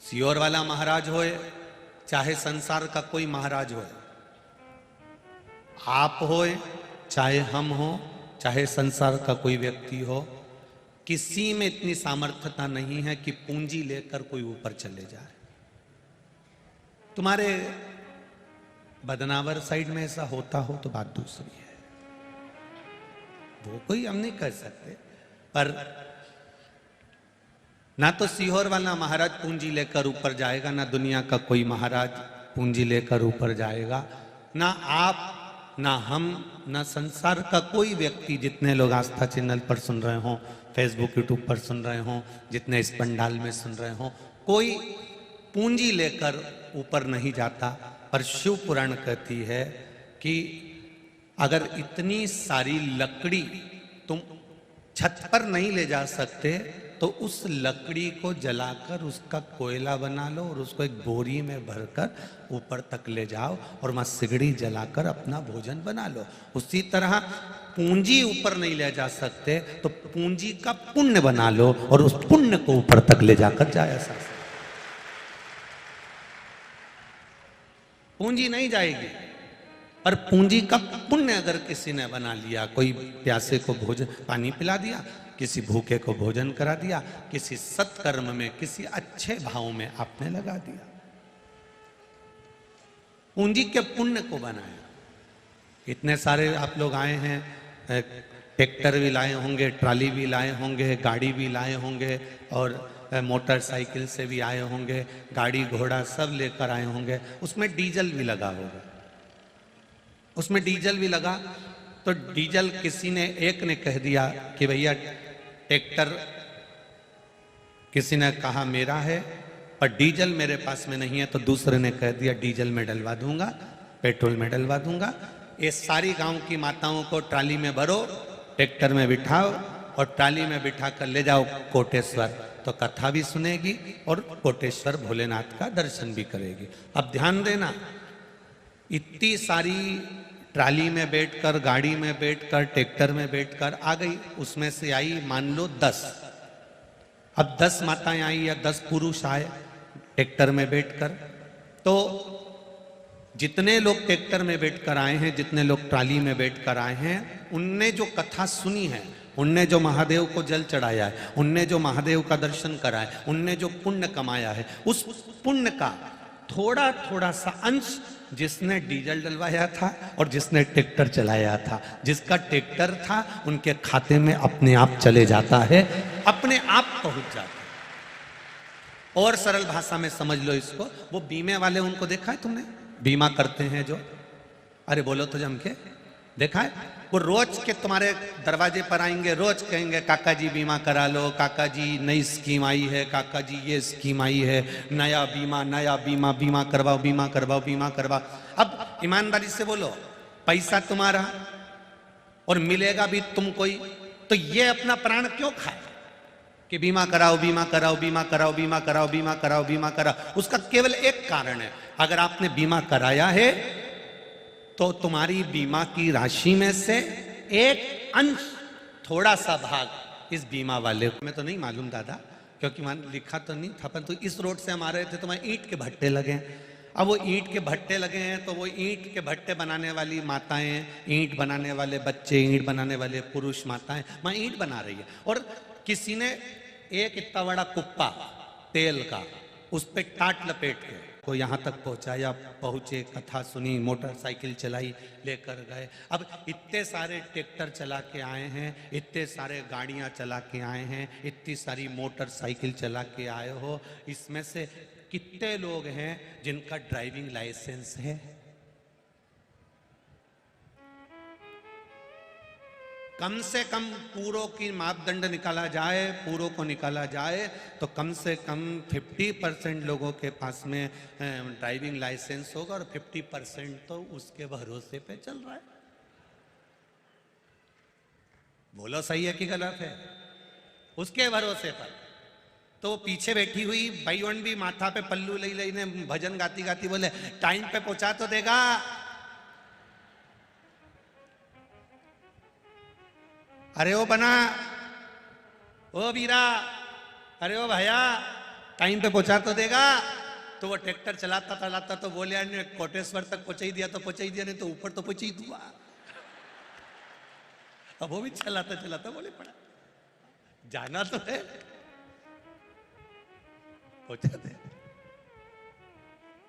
सीहोर वाला महाराज होए चाहे संसार का कोई महाराज होए, आप होए चाहे हम हो, चाहे संसार का कोई व्यक्ति हो, किसी में इतनी सामर्थ्यता नहीं है कि पूंजी लेकर कोई ऊपर चले जाए। तुम्हारे बदनावर साइड में ऐसा होता हो तो बात दूसरी है, वो कोई हम नहीं कह सकते। पर ना तो सीहोर वाला महाराज पूंजी लेकर ऊपर जाएगा, ना दुनिया का कोई महाराज पूंजी लेकर ऊपर जाएगा, ना आप, ना हम, ना संसार का कोई व्यक्ति। जितने लोग आस्था चैनल पर सुन रहे हो, फेसबुक यूट्यूब पर सुन रहे हो, जितने इस पंडाल में सुन रहे हो, कोई पूंजी लेकर ऊपर नहीं जाता। पर शिव पुराण कहती है कि अगर इतनी सारी लकड़ी तुम छत पर नहीं ले जा सकते तो उस लकड़ी को जलाकर उसका कोयला बना लो और उसको एक बोरी में भरकर ऊपर तक ले जाओ और वहां सिगड़ी जलाकर अपना भोजन बना लो। उसी तरह पूंजी ऊपर नहीं ले जा सकते तो पूंजी का पुण्य बना लो और उस पुण्य को ऊपर तक ले जाकर जाया जा सकता। पूंजी नहीं जाएगी, पर पूंजी का पुण्य अगर किसी ने बना लिया, कोई प्यासे को भोजन पानी पिला दिया, किसी भूखे को भोजन करा दिया, किसी सत्कर्म में, किसी अच्छे भाव में आपने लगा दिया, पूंजी के पुण्य को बनाया। इतने सारे आप लोग आए हैं, ट्रैक्टर भी लाए होंगे, ट्राली भी लाए होंगे, गाड़ी भी लाए होंगे और मोटरसाइकिल से भी आए होंगे, गाड़ी घोड़ा सब लेकर आए होंगे। उसमें डीजल भी लगा होगा, उसमें डीजल भी लगा। तो डीजल किसी ने, एक ने कह दिया कि भैया ट्रैक्टर, किसी ने कहा मेरा है पर डीजल मेरे पास में नहीं है, तो दूसरे ने कह दिया डीजल में डलवा दूंगा, पेट्रोल में डलवा दूंगा। ये सारी गांव की माताओं को ट्राली में भरो, ट्रैक्टर में बिठाओ और ट्राली में बिठा कर ले जाओ कोटेश्वर, तो कथा भी सुनेगी और कोटेश्वर भोलेनाथ का दर्शन भी करेगी। अब ध्यान देना, इतनी सारी ट्राली में बैठकर, गाड़ी में बैठकर, ट्रैक्टर में बैठकर आ गई, उसमें से आई मान लो 10। अब 10 माताएं आई या 10 पुरुष आए ट्रैक्टर में बैठकर, तो जितने लोग ट्रैक्टर में बैठकर आए हैं, जितने लोग ट्राली में बैठकर आए हैं, उनने जो कथा सुनी है, उनने जो महादेव को जल चढ़ाया है, उनने जो महादेव का दर्शन करा है, उनने जो पुण्य कमाया है, उस पुण्य का थोड़ा थोड़ा सा अंश जिसने डीजल डलवाया था और जिसने ट्रैक्टर चलाया था, जिसका ट्रैक्टर था उनके खाते में अपने आप चले जाता है, अपने आप पहुंच जाता है। और सरल भाषा में समझ लो इसको, वो बीमे वाले, उनको देखा है तुमने, बीमा करते हैं जो, अरे बोलो तो जम के, देखा है? वो रोज के तुम्हारे दरवाजे पर आएंगे, रोज कहेंगे काका जी बीमा करा लो, काका जी नई स्कीम आई है, काका जी ये स्कीम आई है, नया बीमा, नया बीमा, बीमा करवाओ, बीमा करवाओ, बीमा करवाओ। अब ईमानदारी से बोलो, पैसा तुम्हारा और मिलेगा भी तुमको ही, तो ये अपना प्राण क्यों खाए कि बीमा कराओ, बीमा कराओ, बीमा कराओ, बीमा कराओ, बीमा कराओ, बीमा कराओ? उसका केवल एक कारण है, अगर आपने बीमा कराया है तो तुम्हारी बीमा की राशि में से एक अंश, थोड़ा सा भाग इस बीमा वाले को, मैं तो नहीं मालूम दादा, क्योंकि मान लिखा तो नहीं था, पर तो इस रोड से हम आ रहे थे तो वहाँ ईंट के भट्टे लगे हैं। अब वो ईंट के भट्टे लगे हैं तो वो ईंट के भट्टे बनाने वाली माताएं, ईंट बनाने वाले बच्चे, ईंट बनाने वाले पुरुष माताएं वहाँ ईंट बना रही है, और किसी ने एक इतना बड़ा कुप्पा तेल का उस पर टाट लपेट के को यहाँ तक पहुँचाया, पहुँचे, कथा सुनी, मोटरसाइकिल चलाई, लेकर गए। अब इतने सारे ट्रैक्टर चला के आए हैं, इतने सारे गाड़ियाँ चला के आए हैं, इतनी सारी मोटरसाइकिल चला के आए हो, इसमें से कितने लोग हैं जिनका ड्राइविंग लाइसेंस है? कम से कम पूरों की मापदंड निकाला जाए, पूरों को निकाला जाए तो कम से कम 50% लोगों के पास में ड्राइविंग लाइसेंस होगा और 50% तो उसके भरोसे पे चल रहा है। बोलो सही है कि गलत है? उसके भरोसे पर। तो पीछे बैठी हुई भाईवन भी माथा पे पल्लू लई लई ने भजन गाती गाती बोले टाइम पे पहुंचा तो देगा। अरे ओ बना, ओ वीरा, अरे ओ भैया, टाइम पे पहुंचा तो देगा। तो वो ट्रैक्टर चलाता चलाता तो बोले यार ने कोटेश्वर तक पहुंचा ही दिया तो पहुंचा ही दिया, नहीं तो ऊपर तो पहुंच ही दूंगा। अब वो भी चलाता चलाता बोले पड़ा जाना तो है, पहुंचा दे।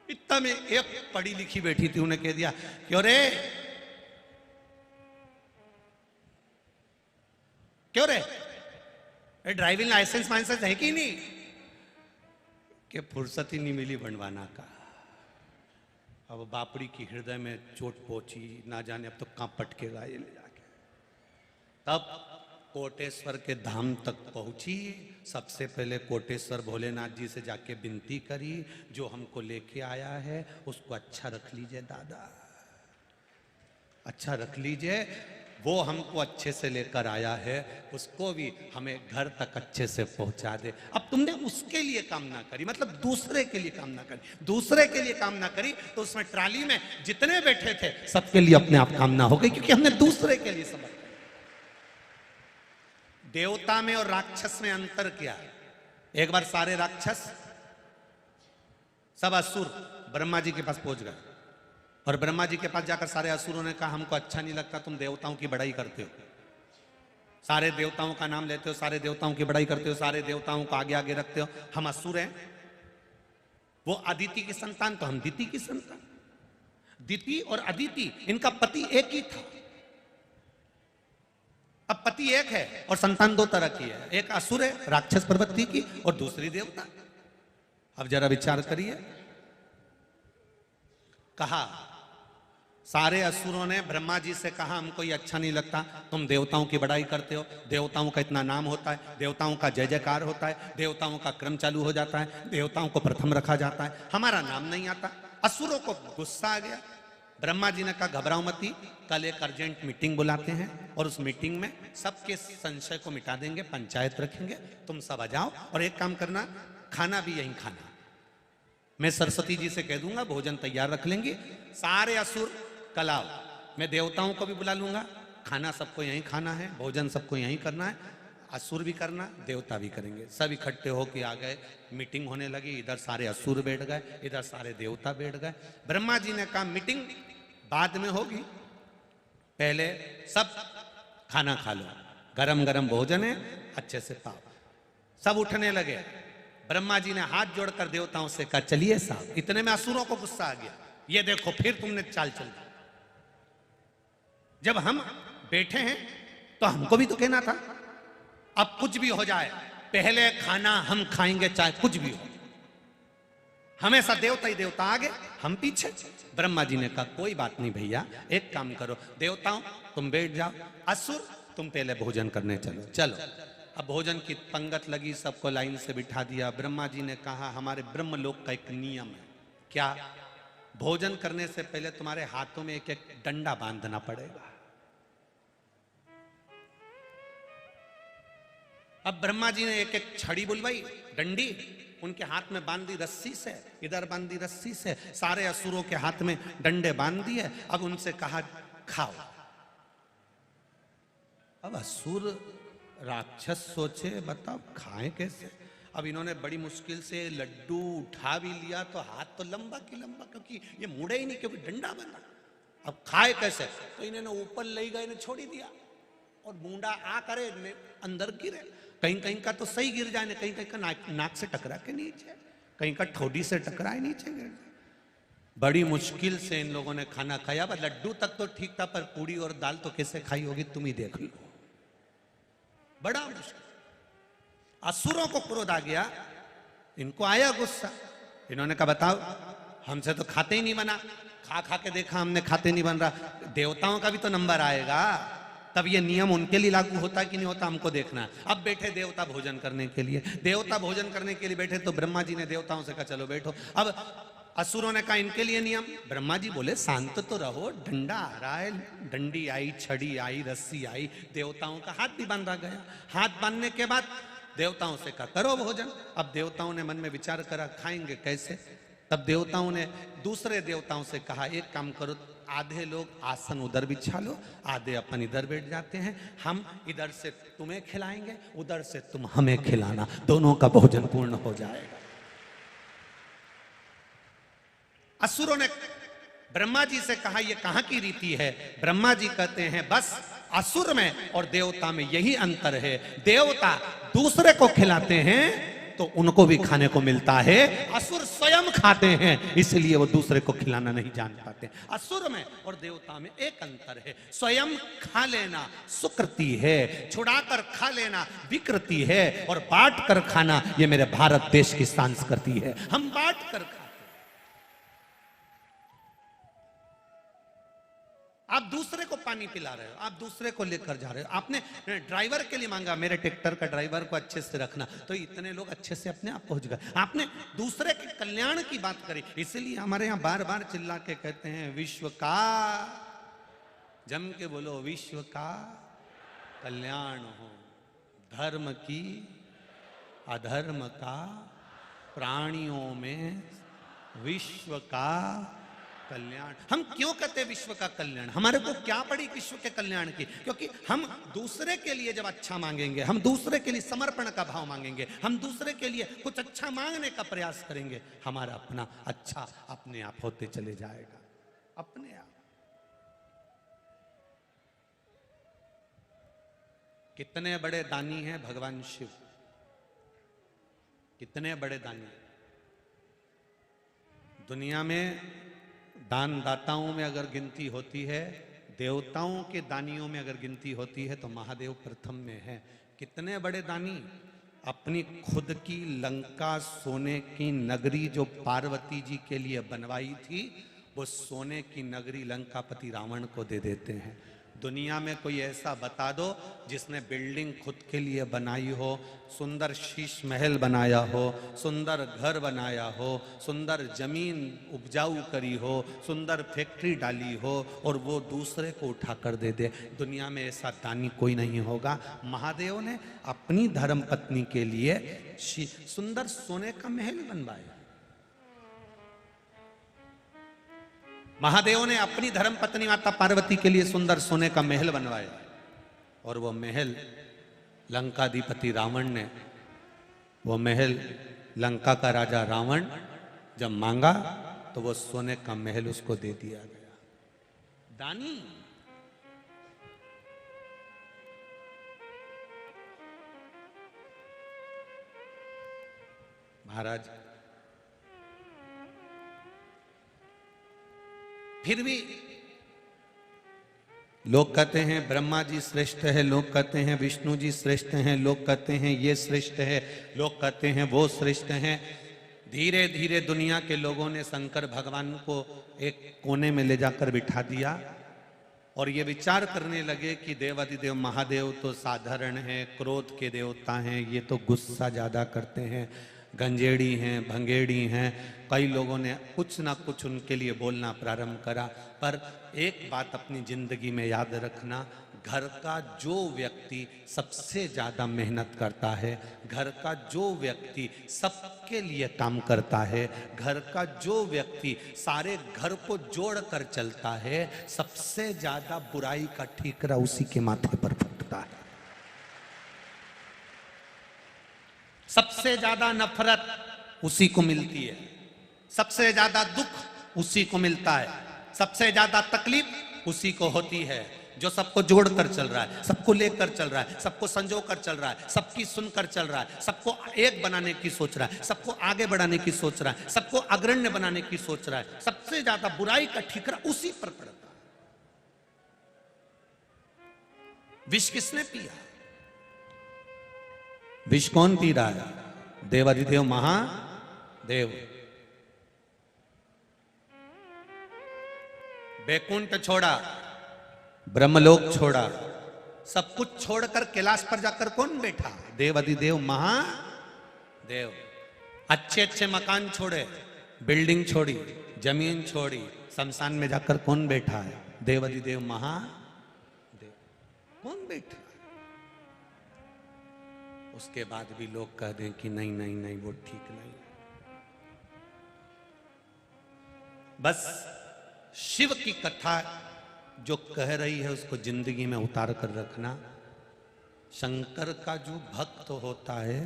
इतना में एक पढ़ी लिखी बैठी थी, उन्हें कह दिया क्यों रे क्यों रे, ड्राइविंग लाइसेंस वाइसेंस है कि नहीं? कि फुर्सत ही नहीं मिली बनवाना का। अब बापड़ी की हृदय में चोट पहुंची, ना जाने अब तो कहां पटकेगा ये ले जाके। तब कोटेश्वर के धाम तक पहुंची। सबसे पहले कोटेश्वर भोलेनाथ जी से जाके विनती करी, जो हमको लेके आया है उसको अच्छा रख लीजिए दादा, अच्छा रख लीजिए। वो हमको अच्छे से लेकर आया है, उसको भी हमें घर तक अच्छे से पहुंचा दे। अब तुमने उसके लिए कामना करी, मतलब दूसरे के लिए कामना करी, दूसरे के लिए कामना करी तो उसमें ट्राली में जितने बैठे थे सबके लिए अपने आप कामना हो गई, क्योंकि हमने दूसरे के लिए समर्पित। देवता में और राक्षस में अंतर क्या है? एक बार सारे राक्षस सब असुर ब्रह्मा जी के पास पहुंच गए, और ब्रह्मा जी के पास जाकर सारे असुरों ने कहा हमको अच्छा नहीं लगता तुम देवताओं की बड़ाई करते हो, सारे देवताओं का नाम लेते हो, सारे देवताओं की बड़ाई करते हो, सारे देवताओं को आगे आगे रखते हो, हम असुर हैं। वो अदिति की संतान तो हम दिति की संतान। दिति और अदिति इनका पति एक ही था। अब पति एक है और संतान दो तरह की है, एक असुर है राक्षस प्रवृत्ति की और दूसरी देवता। अब जरा विचार करिए, कहा सारे असुरों ने ब्रह्मा जी से कहा हमको ये अच्छा नहीं लगता, तुम देवताओं की बड़ाई करते हो, देवताओं का इतना नाम होता है, देवताओं का जय जयकार होता है, देवताओं का क्रम चालू हो जाता है, देवताओं को प्रथम रखा जाता है, हमारा नाम नहीं आता। असुरों को गुस्सा आ गया। ब्रह्मा जी ने कहा घबराओ मती, कल एक अर्जेंट मीटिंग बुलाते हैं और उस मीटिंग में सबके संशय को मिटा देंगे, पंचायत रखेंगे, तुम सब आ जाओ और एक काम करना, खाना भी यहीं खाना। मैं सरस्वती जी से कह दूंगा भोजन तैयार रख लेंगे, सारे असुर कल आओ, मैं देवताओं को भी बुला लूंगा, खाना सबको यहीं खाना है, भोजन सबको यहीं करना है, असुर भी करना देवता भी करेंगे। सब इकट्ठे होके आ गए, मीटिंग होने लगी, इधर सारे असुर बैठ गए, इधर सारे देवता बैठ गए। ब्रह्मा जी ने कहा मीटिंग बाद में होगी, पहले सब खाना खा लो, गरम गरम भोजन है, अच्छे से पाओ। सब उठने लगे। ब्रह्मा जी ने हाथ जोड़कर देवताओं से कहा चलिए साहब। इतने में असुरों को गुस्सा आ गया, ये देखो फिर तुमने चाल चल दी, जब हम बैठे हैं तो हमको भी तो कहना था, अब कुछ भी हो जाए पहले खाना हम खाएंगे चाहे कुछ भी हो। हमेशा देवता ही देवता आगे, हम पीछे। ब्रह्मा जी ने कहा कोई बात नहीं भैया, एक काम करो, देवताओं तुम बैठ जाओ, असुर तुम पहले भोजन करने चलो। चलो अब भोजन की पंगत लगी, सबको लाइन से बिठा दिया। ब्रह्मा जी ने कहा हमारे ब्रह्मलोक का एक नियम है, क्या? भोजन करने से पहले तुम्हारे हाथों में एक एक डंडा बांधना पड़ेगा। अब ब्रह्मा जी ने एक एक छड़ी बुलवाई, डंडी उनके हाथ में बांध दी रस्सी से, इधर बांध दी रस्सी से, सारे असुरों के हाथ में डंडे बांध दिए। अब उनसे कहा खाओ। अब असुर राक्षस सोचे बताओ खाएं कैसे। अब इन्होंने बड़ी मुश्किल से लड्डू उठा भी लिया तो हाथ तो लंबा की लंबा, क्योंकि ये मुड़े ही नहीं, क्योंकि डंडा बंधा। अब खाए कैसे? तो इन्होंने ऊपर ले गए, इन्हें छोड़ ही दिया, और बूंदा आ करे अंदर गिरे, कहीं कहीं का तो सही गिर जाए, कहीं कहीं का नाक से टकरा के नीचे, कहीं का ठोडी से टकराए नीचे गिर जाए। बड़ी मुश्किल से इन लोगों ने खाना खाया। लड्डू तक तो ठीक था, पर पूड़ी और दाल तो कैसे खाई होगी तुम ही देख लो, बड़ा मुश्किल। असुरों को क्रोध आ गया, इनको आया गुस्सा। इन्होंने कहा बताओ हमसे तो खाते ही नहीं बना, खा खा के देखा हमने, खाते नहीं बन रहा, देवताओं का भी तो नंबर आएगा, तब ये नियम उनके लिए लागू होता है कि नहीं होता हमको देखना है। अब बैठे देवता भोजन करने के लिए, देवता भोजन करने के लिए बैठे तो ब्रह्मा जी ने देवताओं से कहा चलो बैठो। अब असुरों ने कहा इनके लिए नियम, ब्रह्मा जी बोले शांत तो रहो, डंडा आ रहा है, डंडी आई, छड़ी आई, रस्सी आई, देवताओं का हाथ भी बांधा गया। हाथ बांधने के बाद देवताओं से कहा करो भोजन। अब देवताओं ने मन में विचार करा खाएंगे कैसे। तब देवताओं ने दूसरे देवताओं से कहा एक काम करो, आधे लोग आसन उधर बिछा लो, आधे अपन इधर बैठ जाते हैं, हम इधर से तुम्हें खिलाएंगे, उधर से तुम हमें खिलाना, दोनों का भोजन पूर्ण हो जाएगा। असुरों ने ब्रह्मा जी से कहा यह कहां की रीति है? ब्रह्मा जी कहते हैं बस असुर में और देवता में यही अंतर है, देवता दूसरे को खिलाते हैं तो उनको भी खाने को मिलता है, असुर स्वयं खाते हैं इसलिए वो दूसरे को खिलाना नहीं जान पाते। असुर में और देवता में एक अंतर है, स्वयं खा लेना सुकृति है, छुड़ाकर खा लेना विकृति है, और बांट कर खाना ये मेरे भारत देश की संस्कृति है। हम बांट कर आप दूसरे को पानी पिला रहे हो, आप दूसरे को लेकर जा रहे हो, आपने ड्राइवर के लिए मांगा मेरे ट्रैक्टर का ड्राइवर को अच्छे से रखना, तो इतने लोग अच्छे से अपने आप पहुंच गए। आपने दूसरे के कल्याण की बात करी, इसलिए हमारे यहां बार बार चिल्ला के कहते हैं विश्व का, जम के बोलो, विश्व का कल्याण हो, धर्म की अधर्म का, प्राणियों में विश्व का कल्याण। हम क्यों कहते हैं विश्व का कल्याण? हमारे को क्या पड़ी विश्व के कल्याण की? क्योंकि हम दूसरे के लिए जब अच्छा मांगेंगे, हम दूसरे के लिए समर्पण का भाव मांगेंगे, हम दूसरे के लिए कुछ अच्छा मांगने का प्रयास करेंगे, हमारा अपना अच्छा अपने आप होते चले जाएगा, अपने आप। कितने बड़े दानी हैं भगवान शिव, कितने बड़े दानी। दुनिया में दानदाताओं में अगर गिनती होती है, देवताओं के दानियों में अगर गिनती होती है, तो महादेव प्रथम में है। कितने बड़े दानी, अपनी खुद की लंका सोने की नगरी जो पार्वती जी के लिए बनवाई थी, वो सोने की नगरी लंकापति रावण को दे देते हैं। दुनिया में कोई ऐसा बता दो जिसने बिल्डिंग खुद के लिए बनाई हो, सुंदर शीश महल बनाया हो, सुंदर घर बनाया हो, सुंदर जमीन उपजाऊ करी हो, सुंदर फैक्ट्री डाली हो, और वो दूसरे को उठा कर दे दे। दुनिया में ऐसा दानी कोई नहीं होगा। महादेव ने अपनी धर्म पत्नी के लिए सुंदर सोने का महल बनवाया। महादेव ने अपनी धर्म पत्नी माता पार्वती के लिए सुंदर सोने का महल बनवाया, और वो महल लंकाधिपति रावण ने, वो महल लंका का राजा रावण जब मांगा तो वो सोने का महल उसको दे दिया गया। दानी महाराज, फिर भी लोग कहते हैं ब्रह्मा जी श्रेष्ठ है, लोग कहते हैं विष्णु जी श्रेष्ठ हैं, लोग कहते हैं ये श्रेष्ठ है, लोग कहते हैं वो श्रेष्ठ हैं। धीरे धीरे दुनिया के लोगों ने शंकर भगवान को एक कोने में ले जाकर बिठा दिया और ये विचार करने लगे कि देवाधिदेव महादेव तो साधारण हैं, क्रोध के देवता हैं, ये तो गुस्सा ज़्यादा करते हैं, गंजेड़ी हैं, भंगेड़ी हैं। कई लोगों ने कुछ ना कुछ उनके लिए बोलना प्रारंभ करा। पर एक बात अपनी जिंदगी में याद रखना, घर का जो व्यक्ति सबसे ज़्यादा मेहनत करता है, घर का जो व्यक्ति सबके लिए काम करता है, घर का जो व्यक्ति सारे घर को जोड़ कर चलता है, सबसे ज़्यादा बुराई का ठीकरा उसी के माथे पर फटता है। सबसे ज्यादा नफरत उसी को मिलती है, सबसे ज्यादा दुख उसी को मिलता है, सबसे ज्यादा तकलीफ उसी को होती है जो सबको जोड़कर चल रहा है, सबको लेकर चल रहा है, सबको संजो कर चल रहा है, सबकी सुनकर चल रहा है, सबको एक बनाने की सोच रहा है, सबको आगे बढ़ाने की सोच रहा है, सबको अग्रण्य बनाने की सोच रहा है। सबसे ज्यादा बुराई का ठीकरा उसी पर पड़ता है। विष किसने पिया? विष कौन पी रहा है? देवाधिदेव महादेव। बैकुंठ छोड़ा, ब्रह्मलोक छोड़ा, सब कुछ छोड़कर कैलाश पर जाकर कौन बैठा? देवाधिदेव महादेव। अच्छे अच्छे मकान छोड़े, बिल्डिंग छोड़ी, जमीन छोड़ी, शमशान में जाकर कौन बैठा है? देवाधिदेव महादेव। कौन बैठा? उसके बाद भी लोग कह दें कि नहीं नहीं नहीं वो ठीक नहीं। बस शिव की कथा जो कह रही है उसको जिंदगी में उतार कर रखना। शंकर का जो भक्त होता है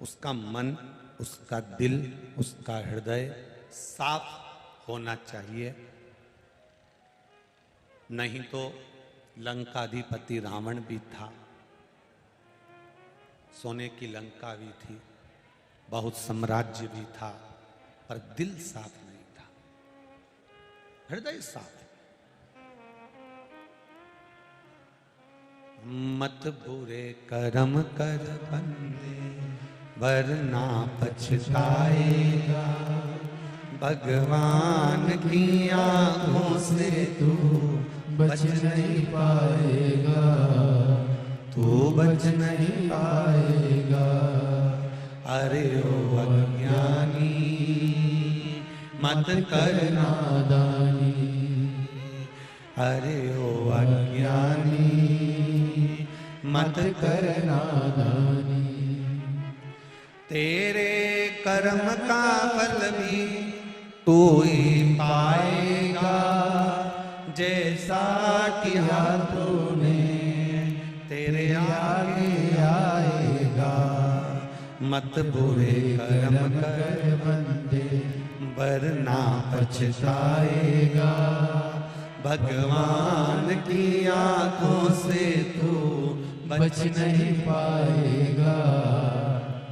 उसका मन, उसका दिल, उसका हृदय साफ होना चाहिए, नहीं तो लंकाधिपति रावण भी था, सोने की लंका भी थी, बहुत साम्राज्य भी था, पर दिल साफ नहीं था, हृदय साफ। मत बुरे कर्म कर बंदे वरना पछताएगा, भगवान की आंखों से तू बच नहीं पाएगा, तू बच नहीं पाएगा। अरे ओ अज्ञानी मत कर नादानी, अरे ओ अज्ञानी मत कर नादानी। तेरे कर्म का फल भी तू ही पाएगा, जैसा कि हाथों ने तेरे आगे आएगा। मत बुरे कर्म कर बंदे वरना पछताएगा, भगवान की आंखों से तू बच नहीं पाएगा,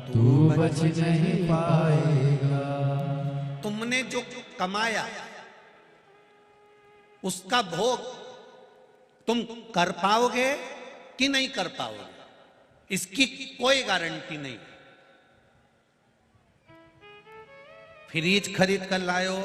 तू बच नहीं पाएगा। तुमने जो कमाया उसका भोग तुम कर पाओगे कि नहीं कर पाओगे, इसकी कोई गारंटी नहीं। फ्रिज खरीद कर लाए हो,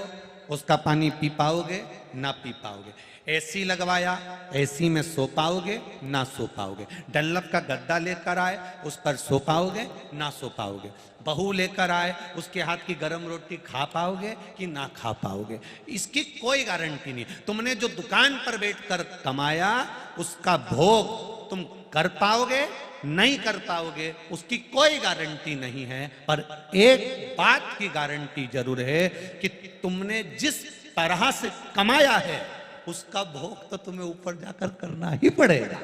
उसका पानी पी पाओगे ना पी पाओगे। एसी लगवाया, एसी में सो पाओगे ना सो पाओगे। डल्लप का गद्दा लेकर आए, उस पर सो पाओगे ना सो पाओगे। बहू लेकर आए, उसके हाथ की गरम रोटी खा पाओगे कि ना खा पाओगे, इसकी कोई गारंटी नहीं। तुमने जो दुकान पर बैठकर कमाया उसका भोग तुम कर पाओगे नहीं कर पाओगे, उसकी कोई गारंटी नहीं है। पर एक बात की गारंटी जरूर है कि तुमने जिस तरह से कमाया है उसका भोग तो तुम्हें ऊपर जाकर करना ही पड़ेगा।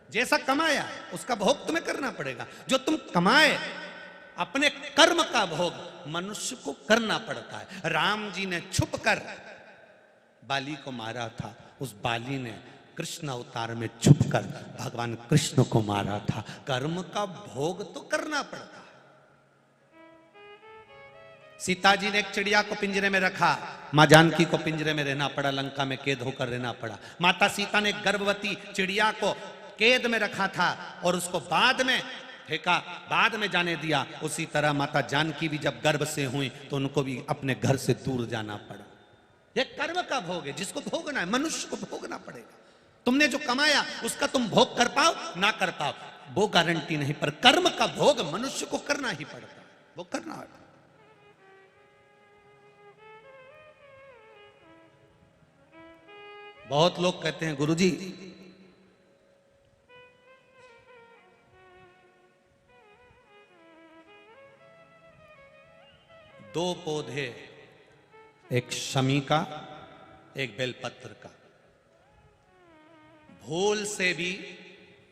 जैसा कमाया उसका भोग तुम्हें करना पड़ेगा। जो तुम कमाए अपने कर्म का भोग मनुष्य को करना पड़ता है। राम जी ने छुपकर बाली को मारा था, उस बाली ने कृष्ण अवतार में छुपकर भगवान कृष्ण को मारा था। कर्म का भोग तो करना पड़ता है। सीता जी ने एक चिड़िया को पिंजरे में रखा, मां जानकी को पिंजरे में रहना पड़ा, लंका में कैद होकर रहना पड़ा। माता सीता ने गर्भवती चिड़िया को कैद में रखा था और उसको बाद में फेंका, बाद में जाने दिया। उसी तरह माता जानकी भी जब गर्भ से हुई तो उनको भी अपने घर से दूर जाना पड़ा। यह कर्म का भोग है, जिसको भोगना है, मनुष्य को भोगना पड़ेगा। तुमने जो कमाया उसका तुम भोग कर पाओ ना कर पाओ वो गारंटी नहीं, पर कर्म का भोग मनुष्य को करना ही पड़ता है, वो करना है। बहुत लोग कहते हैं गुरुजी दो पौधे, एक शमी का एक बेलपत्र का, भूल से भी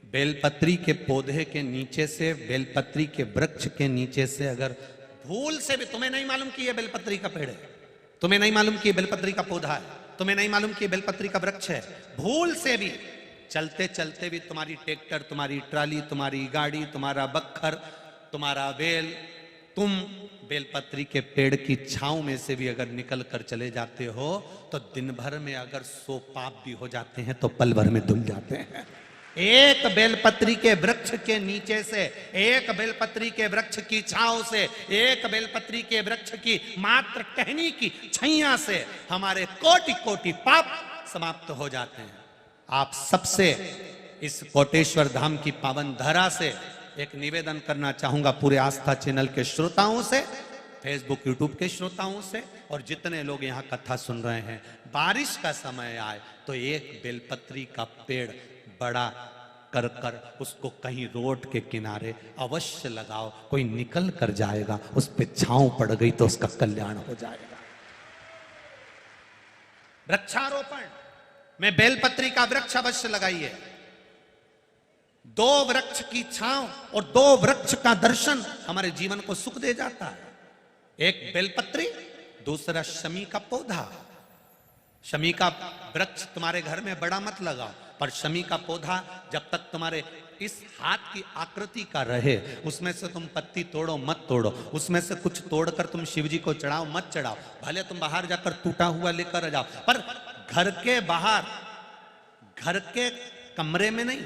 बेलपत्री के पौधे के नीचे से, बेलपत्री के वृक्ष के नीचे से अगर भूल से भी, तुम्हें नहीं मालूम कि यह बेलपत्री का पेड़ है, तुम्हें नहीं मालूम कि यह बेलपत्री का पौधा है, तुम्हें नहीं मालूम कि यह बेलपत्री का वृक्ष है, भूल से भी चलते चलते भी तुम्हारी ट्रैक्टर, तुम्हारी ट्राली, तुम्हारी गाड़ी, तुम्हारा बक्खर, तुम्हारा बेल, तुम बेलपत्री के पेड़ की छांव में से भी अगर निकल कर चले जाते हो तो दिन भर में अगर 100 पाप भी हो जाते हैं तो पल भर में धुल जाते हैं। एक बेलपत्री के वृक्ष के नीचे से, एक बेलपत्री के वृक्ष की छांव से, एक बेलपत्री के वृक्ष की मात्र टहनी की छैया से हमारे कोटि कोटि पाप समाप्त हो जाते हैं। आप सबसे इस कोटेश्वर धाम की पावन धरा से एक निवेदन करना चाहूंगा, पूरे आस्था चैनल के श्रोताओं से, फेसबुक यूट्यूब के श्रोताओं से, और जितने लोग यहाँ कथा सुन रहे हैं, बारिश का समय आए तो एक बेलपत्री का पेड़ बड़ा कर कर उसको कहीं रोड के किनारे अवश्य लगाओ। कोई निकल कर जाएगा, उस पे छांव पड़ गई तो उसका कल्याण हो जाएगा। वृक्षारोपण में बेलपत्री का वृक्ष अवश्य लगाइए। 2 वृक्ष की छांव और 2 वृक्ष का दर्शन हमारे जीवन को सुख दे जाता है। एक बेलपत्री, दूसरा शमी का पौधा। शमी का वृक्ष तुम्हारे घर में बड़ा मत लगाओ, पर शमी का पौधा जब तक तुम्हारे इस हाथ की आकृति का रहे, उसमें से तुम पत्ती तोड़ो मत तोड़ो, उसमें से कुछ तोड़कर तुम शिव जी को चढ़ाओ मत चढ़ाओ, भले तुम बाहर जाकर टूटा हुआ लेकर आ जाओ, पर घर के बाहर, घर के कमरे में नहीं,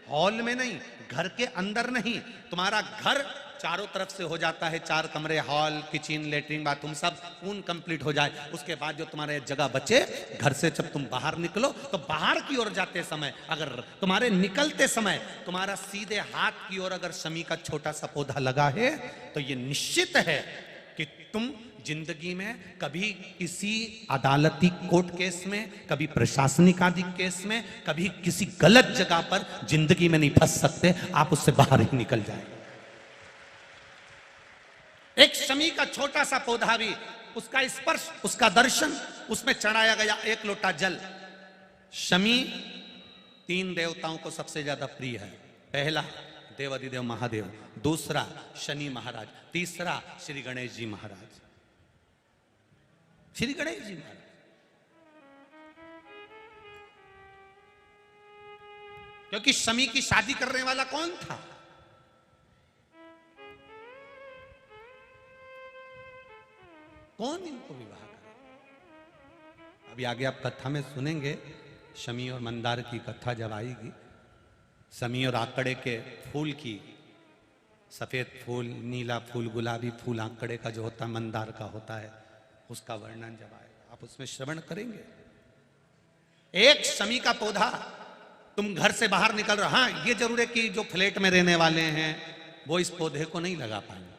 हॉल में नहीं, घर के अंदर नहीं। तुम्हारा घर चारों तरफ से हो जाता है, 4 कमरे, हॉल, किचन, लेटरिन, बाथरूम सब पूर्ण कंप्लीट हो जाए, उसके बाद जो तुम्हारे जगह बचे, घर से जब तुम बाहर निकलो तो बाहर की ओर जाते समय, अगर तुम्हारे निकलते समय तुम्हारा सीधे हाथ की ओर अगर शमी का छोटा सा पौधा लगा है, तो ये निश्चित है कि तुम जिंदगी में कभी किसी अदालती कोर्ट केस में, कभी प्रशासनिक आदि केस में, कभी किसी गलत जगह पर जिंदगी में नहीं फंस सकते, आप उससे बाहर ही निकल जाए। एक शमी का छोटा सा पौधा भी, उसका स्पर्श, उसका दर्शन, उसमें चढ़ाया गया 1 लोटा जल। शमी 3 देवताओं को सबसे ज्यादा प्रिय है। पहला देवाधिदेव महादेव, दूसरा शनि महाराज, तीसरा श्री गणेश जी महाराज। श्री गणेश जी महाराज क्योंकि शमी की शादी करने वाला कौन था? कौन इनको विवाह करे? अभी आगे आप कथा में सुनेंगे, शमी और मंदार की कथा जब आएगी, शमी और आकड़े के फूल की, सफेद फूल, नीला फूल, गुलाबी फूल आकड़े का जो होता है, मंदार का होता है, उसका वर्णन जब आएगा आप उसमें श्रवण करेंगे। एक शमी का पौधा, तुम घर से बाहर निकल रहे, हाँ ये जरूर है कि जो फ्लैट में रहने वाले हैं वो इस पौधे को नहीं लगा पाएंगे,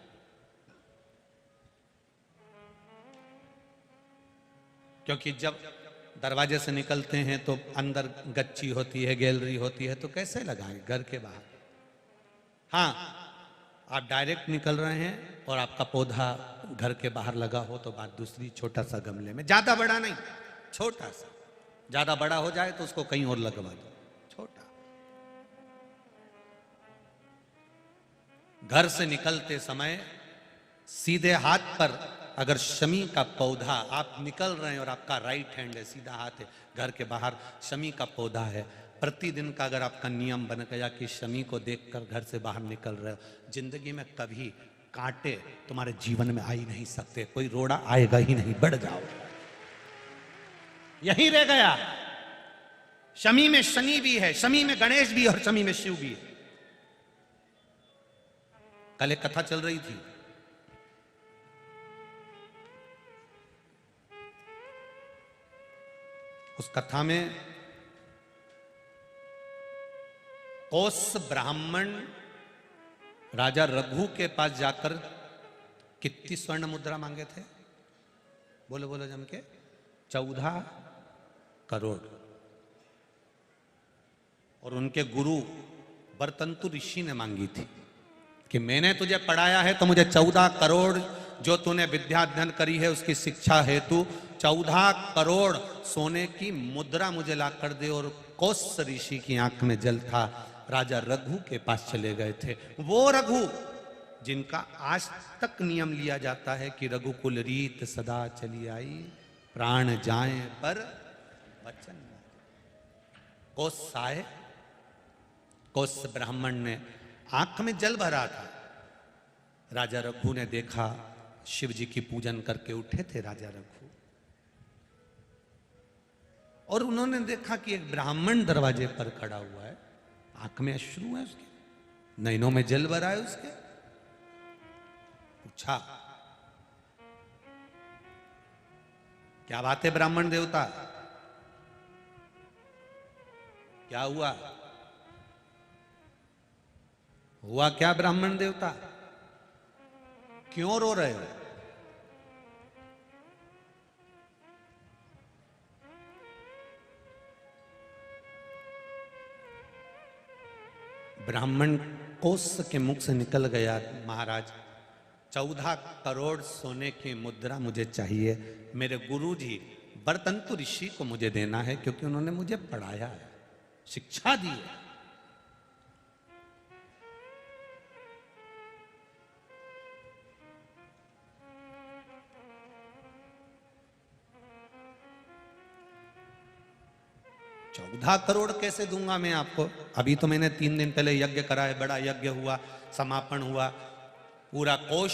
क्योंकि जब दरवाजे से निकलते हैं तो अंदर गच्ची होती है, गैलरी होती है, तो कैसे लगाएं घर के बाहर। हाँ, आप डायरेक्ट निकल रहे हैं और आपका पौधा घर के बाहर लगा हो तो बात दूसरी, छोटा सा गमले में, ज्यादा बड़ा नहीं, छोटा सा। ज्यादा बड़ा हो जाए तो उसको कहीं और लगवा दो, छोटा। घर से निकलते समय सीधे हाथ पर अगर शमी का पौधा, आप निकल रहे हैं और आपका राइट हैंड है, सीधा हाथ है, घर के बाहर शमी का पौधा है, प्रतिदिन का अगर आपका नियम बन गया कि शमी को देखकर घर से बाहर निकल रहे हो, जिंदगी में कभी कांटे तुम्हारे जीवन में आ ही नहीं सकते, कोई रोड़ा आएगा ही नहीं, बढ़ जाओ। यही रह गया। शमी में शनि भी है, शमी में गणेश भी है और शमी में शिव भी है। कल एक कथा चल रही थी, उस कथा में कौस ब्राह्मण राजा रघु के पास जाकर कितनी स्वर्ण मुद्रा मांगे थे? बोलो बोलो जम के, 14 करोड़। और उनके गुरु बरतंतु ऋषि ने मांगी थी कि मैंने तुझे पढ़ाया है तो मुझे 14 करोड़ जो तूने विद्या अध्ययन करी है उसकी शिक्षा हेतु 14 करोड़ सोने की मुद्रा मुझे ला कर दे। और कौस ऋषि की आंख में जल था, राजा रघु के पास चले गए थे। वो रघु जिनका आज तक नियम लिया जाता है कि रघुकुल रीत सदा चली आई, प्राण जाए पर वचन। कौस आए, कौस ब्राह्मण ने आंख में जल भरा था। राजा रघु ने देखा, शिव जी की पूजन करके उठे थे राजा रघु, और उन्होंने देखा कि एक ब्राह्मण दरवाजे पर खड़ा हुआ है, आंख में अश्रु है उसके, नैनों में जल भरा है उसके। पूछा, क्या बात है ब्राह्मण देवता, क्या हुआ? हुआ क्या ब्राह्मण देवता, क्यों रो रहे हो? ब्राह्मण कोस के मुख से निकल गया, महाराज 14 करोड़ सोने की मुद्रा मुझे चाहिए, मेरे गुरुजी बरतंतु ऋषि को मुझे देना है, क्योंकि उन्होंने मुझे पढ़ाया है, शिक्षा दी है। 14 करोड़ कैसे दूंगा मैं आपको? अभी तो मैंने 3 दिन पहले यज्ञ करा है, बड़ा यज्ञ हुआ, समापन हुआ, पूरा कोष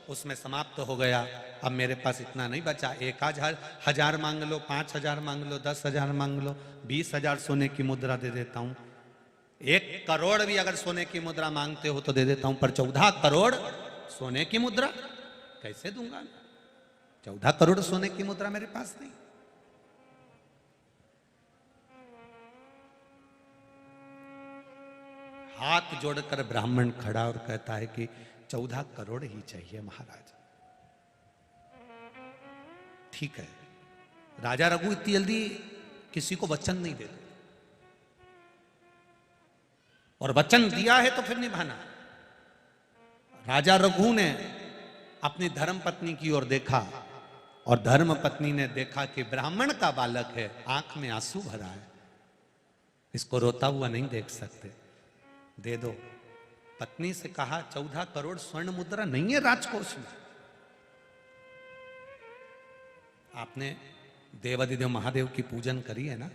उसमें समाप्त हो गया। अब मेरे पास इतना नहीं बचा। 1,000 मांग लो, 5,000 मांग लो, 10,000 मांग लो, 20,000 सोने की मुद्रा दे देता हूं। 1 करोड़ भी अगर सोने की मुद्रा मांगते हो तो दे देता हूं, पर 14 करोड़ सोने की मुद्रा कैसे दूंगा? 14 करोड़ सोने की मुद्रा मेरे पास नहीं। हाथ जोड़कर ब्राह्मण खड़ा और कहता है कि 14 करोड़ ही चाहिए महाराज। ठीक है, राजा रघु इतनी जल्दी किसी को वचन नहीं देते, और वचन दिया है तो फिर निभाना। राजा रघु ने अपनी धर्म पत्नी की ओर देखा, और धर्म पत्नी ने देखा कि ब्राह्मण का बालक है, आंख में आंसू भरा है, इसको रोता हुआ नहीं देख सकते, दे दो। पत्नी से कहा 14 करोड़ स्वर्ण मुद्रा नहीं है राजकोष में। आपने देवाधिदेव महादेव की पूजन करी है ना?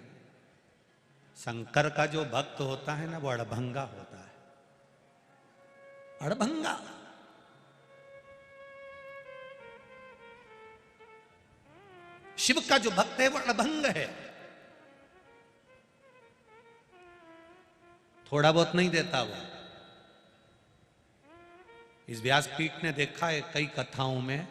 शंकर का जो भक्त होता है ना, वो अड़भंगा होता है, अड़भंगा। शिव का जो भक्त है वो अड़भंग है, थोड़ा बहुत नहीं देता वो। इस व्यासपीठ ने देखा है कई कथाओं में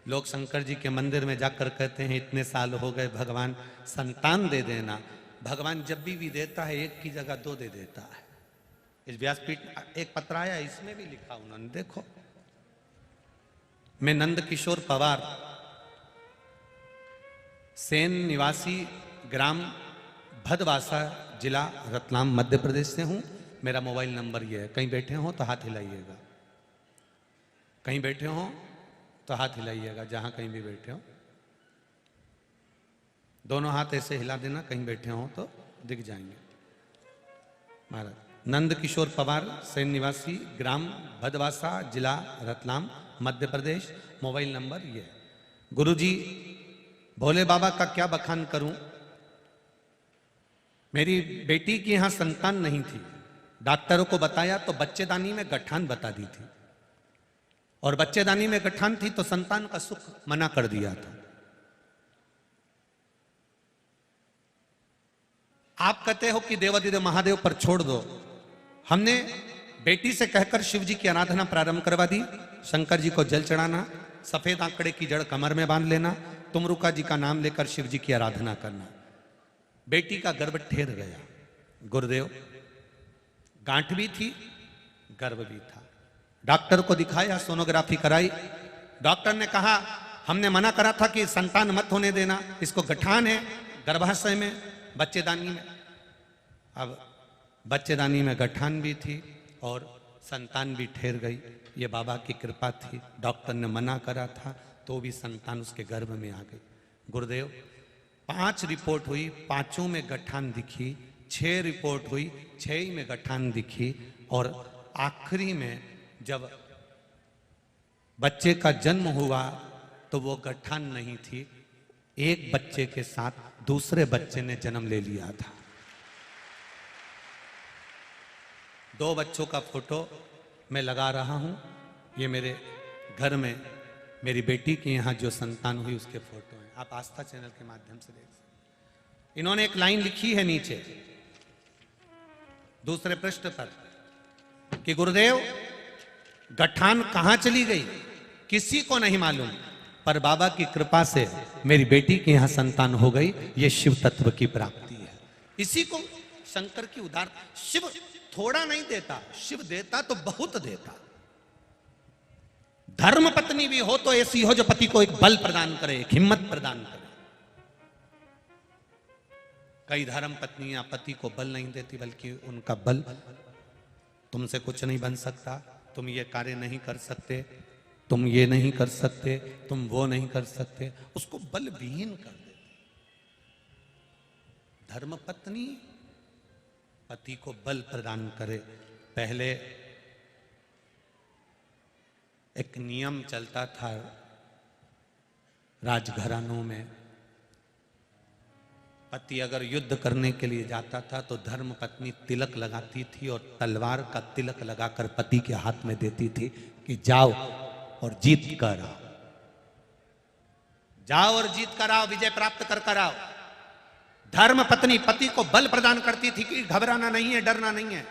लोग शंकर जी के मंदिर में जाकर कहते हैं इतने साल हो गए भगवान संतान दे देना। भगवान जब भी देता है 1 की जगह 2 दे देता है। इस व्यासपीठ एक पत्र आया, इसमें भी लिखा उन्होंने, देखो। मैं नंद किशोर पवार, सेन निवासी, ग्राम भदवासा, जिला रतलाम, मध्य प्रदेश से हूं। मेरा मोबाइल नंबर ये है। कहीं बैठे हो तो हाथ हिलाइएगा, कहीं बैठे हो तो हाथ हिलाइएगा, जहां कहीं भी बैठे हो दोनों हाथ ऐसे हिला देना, कहीं बैठे हो तो दिख जाएंगे। महाराज नंद किशोर पवार, सेन निवासी, ग्राम भदवासा, जिला रतलाम, मध्य प्रदेश। मोबाइल नंबर ये। गुरुजी, भोले बाबा का क्या बखान करूं। मेरी बेटी की यहां संतान नहीं थी, डॉक्टरों को बताया तो बच्चेदानी में गठान बता दी थी, और बच्चेदानी में गठान थी तो संतान का सुख मना कर दिया था। आप कहते हो कि देवाधिदेव महादेव पर छोड़ दो। हमने बेटी से कहकर शिव जी की आराधना प्रारंभ करवा दी। शंकर जी को जल चढ़ाना, सफेद आंकड़े की जड़ कमर में बांध लेना, तुमरुका जी का नाम लेकर शिव जी की आराधना करना। बेटी का गर्भ ठेर गया। गुरुदेव, गांठ भी थी, गर्भ भी था। डॉक्टर को दिखाया, सोनोग्राफी कराई। डॉक्टर ने कहा हमने मना करा था कि संतान मत होने देना, इसको गठान है गर्भाशय में, बच्चेदानी में। अब बच्चेदानी में गठान भी थी और संतान भी ठहर गई। ये बाबा की कृपा थी। डॉक्टर ने मना करा था तो भी संतान उसके गर्भ में आ गई। गुरुदेव, 5 रिपोर्ट हुई, 5 में गठान दिखी। 6 रिपोर्ट हुई, 6 में गठान दिखी। और आखिरी में जब बच्चे का जन्म हुआ तो वो गठान नहीं थी, एक बच्चे के साथ दूसरे बच्चे ने जन्म ले लिया था। 2 बच्चों का फोटो मैं लगा रहा हूं। ये मेरे घर में मेरी बेटी के यहां जो संतान हुई उसके फोटो हैं। आप आस्था चैनल के माध्यम से देख सकते। इन्होंने एक लाइन लिखी है नीचे दूसरे पृष्ठ पर कि गुरुदेव, गठान कहां चली गई किसी को नहीं मालूम, पर बाबा की कृपा से मेरी बेटी के यहां संतान हो गई। यह शिव तत्व की प्राप्ति है। इसी को शंकर की उदार। शिव थोड़ा नहीं देता, शिव देता तो बहुत देता। धर्म पत्नी भी हो तो ऐसी हो जो पति को एक बल प्रदान करे, एक हिम्मत प्रदान करे। कई धर्म पत्नियां पति को बल नहीं देती, बल्कि उनका बल, तुमसे कुछ नहीं बन सकता, तुम ये कार्य नहीं कर सकते, तुम ये नहीं कर सकते, तुम वो नहीं कर सकते, उसको बल विहीन कर देते। धर्मपत्नी पति को बल प्रदान करे। पहले एक नियम चलता था राजघरानों में पति अगर युद्ध करने के लिए जाता था तो धर्म पत्नी तिलक लगाती थी और तलवार का तिलक लगाकर पति के हाथ में देती थी कि जाओ और जीत कर आओ, जाओ और जीत कर आओ, विजय प्राप्त कर आओ। धर्म पत्नी पति को बल प्रदान करती थी कि घबराना नहीं है, डरना नहीं है।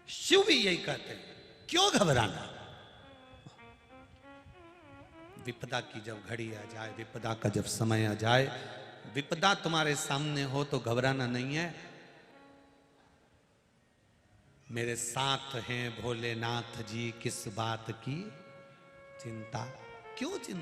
शिव भी यही कहते हैं, क्यों घबराना। विपदा की जब घड़ी आ जाए, विपदा का जब समय आ जाए, विपदा तुम्हारे सामने हो तो घबराना नहीं है। मेरे साथ हैं भोलेनाथ जी, किस बात की चिंता, क्यों चिंता।